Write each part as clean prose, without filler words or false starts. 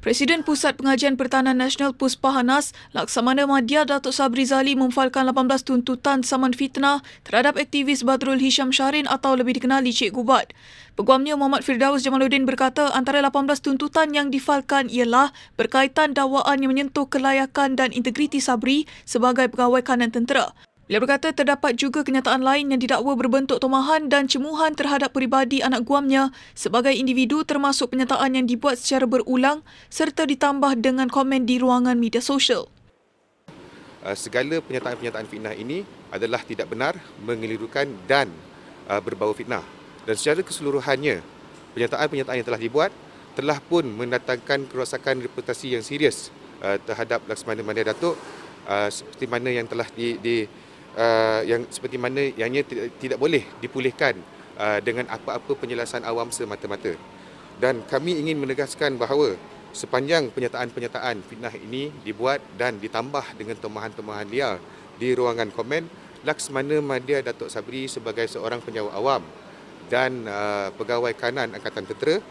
Presiden Pusat Pengajian Pertahanan Nasional Puspahanas, Laksamana Madya Datuk Sabri Zali memfailkan 18 tuntutan saman fitnah terhadap aktivis Badrul Hisham Shahrin atau lebih dikenali Cik Gubat. Peguamnya Muhammad Firdaus Jamaluddin berkata antara 18 tuntutan yang difailkan ialah berkaitan dakwaan yang menyentuh kelayakan dan integriti Sabri sebagai pegawai kanan tentera. Beliau berkata terdapat juga kenyataan lain yang didakwa berbentuk tomahan dan cemuhan terhadap peribadi anak guamnya sebagai individu termasuk penyataan yang dibuat secara berulang serta ditambah dengan komen di ruangan media sosial. Segala pernyataan-pernyataan fitnah ini adalah tidak benar, mengelirukan dan berbau fitnah. Dan secara keseluruhannya, pernyataan-pernyataan yang telah dibuat telah pun mendatangkan kerosakan reputasi yang serius terhadap Laksamana Madya Datuk seperti mana yang telah seperti mana ianya tidak boleh dipulihkan dengan apa-apa penjelasan awam semata-mata. Dan kami ingin menegaskan bahawa sepanjang pernyataan-pernyataan fitnah ini dibuat dan ditambah dengan tomahan-tomahan liar di ruangan komen, Laksamana Madya Datuk Sabri sebagai seorang penjawat awam dan pegawai kanan Angkatan Tentera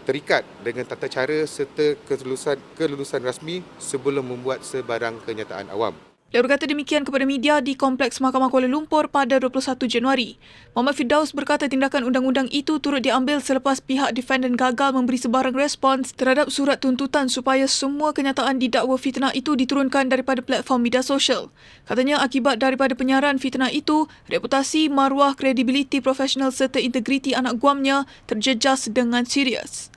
terikat dengan tata cara serta kelulusan rasmi sebelum membuat sebarang kenyataan awam. Beliau berkata demikian kepada media di Kompleks Mahkamah Kuala Lumpur pada 21 Januari. Muhammad Firdaus berkata tindakan undang-undang itu turut diambil selepas pihak defendan gagal memberi sebarang respons terhadap surat tuntutan supaya semua kenyataan didakwa fitnah itu diturunkan daripada platform media sosial. Katanya akibat daripada penyiaran fitnah itu, reputasi, maruah, kredibiliti profesional serta integriti anak guamnya terjejas dengan serius.